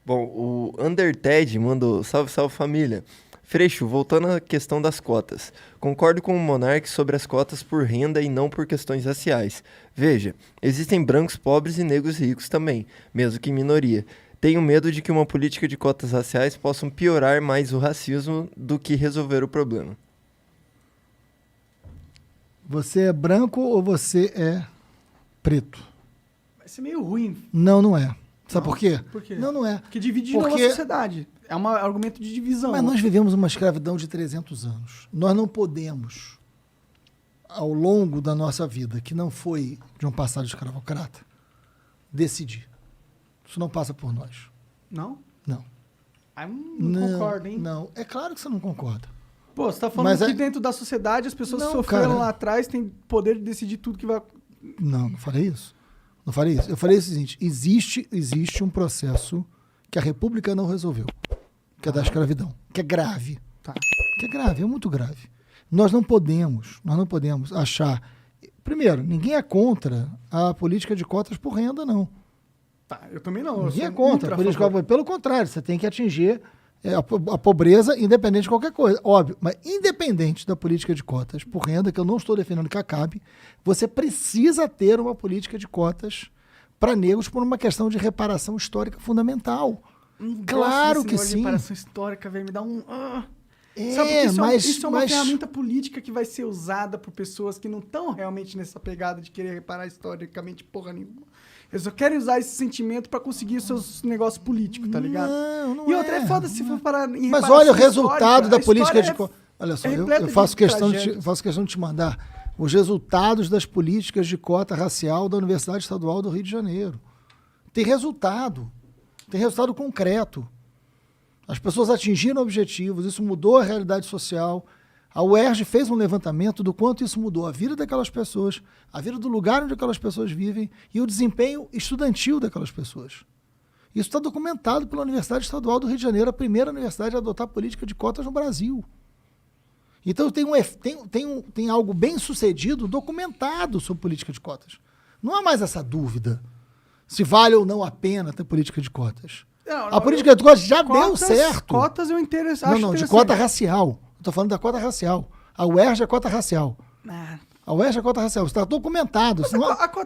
Bom, o Underted mandou, salve, salve família. Freixo, voltando à questão das cotas. Concordo com o Monark sobre as cotas por renda e não por questões raciais. Veja, existem brancos pobres e negros ricos também, mesmo que em minoria. Tenho medo de que uma política de cotas raciais possa piorar mais o racismo do que resolver o problema. Você é branco ou você é preto? Vai ser meio ruim. Não, não é. Sabe Não? por quê? Por quê? Não, não é. Porque divide de novo a sociedade. É um argumento de divisão. Mas nós vivemos uma escravidão de 300 anos. Nós não podemos, ao longo da nossa vida, que não foi de um passado escravocrata, decidir. Isso não passa por nós. Não? Não. Ah, não concordo, hein? Não, é claro que você não concorda. Pô, você tá falando que dentro da sociedade as pessoas que sofreram lá atrás têm poder de decidir tudo que vai... Não, não falei isso. Não falei isso. Eu falei o seguinte, existe um processo que a República não resolveu, que é da escravidão, que é grave. Tá. Que é grave, é muito grave. Nós não podemos achar... Primeiro, ninguém é contra a política de cotas por renda, não. Tá, eu também não. Ninguém é contra a política de cotas. Pelo contrário, você tem que atingir a pobreza independente de qualquer coisa. Óbvio, mas independente da política de cotas por renda, que eu não estou defendendo que acabe, você precisa ter uma política de cotas para negros por uma questão de reparação histórica fundamental. Claro que sim. Reparação histórica, velho, me dá um... Sabe, porque isso é uma ferramenta política que vai ser usada por pessoas que não estão realmente nessa pegada de querer reparar historicamente porra nenhuma. Eles só querem usar esse sentimento pra conseguir seus negócios políticos, tá ligado? Não e outra é foda se for parar em Mas olha o resultado da política de... Olha só, eu faço questão de te mandar os resultados das políticas de cota racial da Universidade Estadual do Rio de Janeiro. Tem resultado concreto. As pessoas atingiram objetivos, isso mudou a realidade social. A UERJ fez um levantamento do quanto isso mudou a vida daquelas pessoas, a vida do lugar onde aquelas pessoas vivem e o desempenho estudantil daquelas pessoas. Isso está documentado pela Universidade Estadual do Rio de Janeiro, a primeira universidade a adotar política de cotas no Brasil. Então tem algo bem sucedido documentado sobre política de cotas. Não há mais essa dúvida se vale ou não a pena ter política de cotas. A política de cotas já deu certo. Cotas eu acho interessante. De cota racial. Estou falando da cota racial. A UERJ é cota racial. A UERJ é cota racial. Está documentado.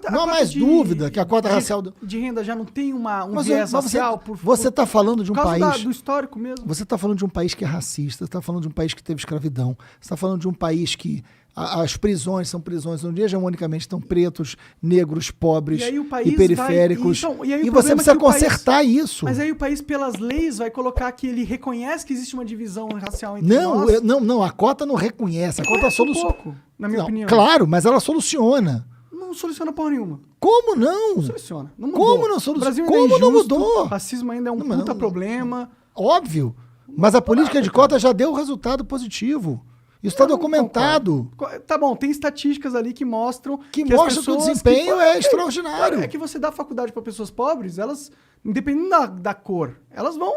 Não há mais dúvida que a cota racial... De renda já não tem um viés racial? Você está falando de um país... do histórico mesmo. Você está falando de um país que é racista. Você está falando de um país que teve escravidão. Você está falando de um país que... As prisões são prisões onde hegemonicamente estão pretos, negros, pobres e periféricos. E você precisa consertar isso. Mas aí o país, pelas leis, vai colocar que ele reconhece que existe uma divisão racial entre nós. Não, a cota não reconhece. A cota soluciona. Na minha opinião. Claro, mas ela soluciona. Não soluciona porra nenhuma. Como não? Não soluciona. Não mudou. Como não soluciona? O Brasil Como ainda é injusto, não mudou? O racismo ainda é um puta problema. Óbvio. Mas a política de cota já deu resultado positivo. Isso está documentado. Tá bom, tem estatísticas ali que mostram que o desempenho é extraordinário. É que você dá faculdade para pessoas pobres, elas, independente da cor, elas vão,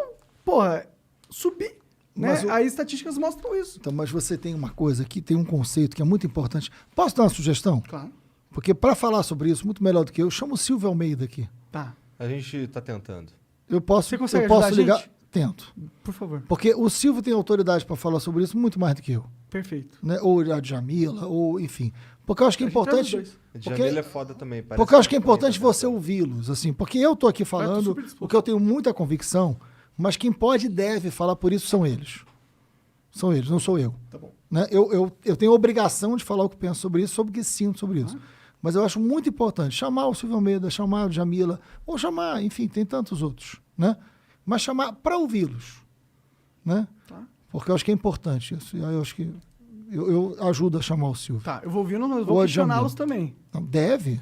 subir. Né? Aí estatísticas mostram isso. Então, mas você tem uma coisa aqui, tem um conceito que é muito importante. Posso dar uma sugestão? Claro. Porque para falar sobre isso, muito melhor do que eu, chamo o Silvio Almeida aqui. Tá. A gente está tentando. Você consegue ajudar ligar? A gente? Tento. Por favor. Porque o Silvio tem autoridade para falar sobre isso muito mais do que eu. Perfeito. Né? Ou a Djamila, ou enfim. Porque eu acho que é importante... A Djamila é foda também. Porque eu acho que é importante você ouvi-los, assim. Porque eu tô aqui falando o que eu tenho muita convicção, mas quem pode e deve falar por isso são eles. São eles, não sou eu. Tá bom. Né? Eu tenho a obrigação de falar o que penso sobre isso, sobre o que sinto sobre isso. Mas eu acho muito importante chamar o Silvio Almeida, chamar a Djamila, ou chamar, enfim, tem tantos outros, né? Mas chamar para ouvi-los, né? Tá. Porque eu acho que é importante isso. Eu acho que eu ajudo a chamar o Silvio. Tá, eu vou ouvindo, mas vou questioná-los também. Não, deve.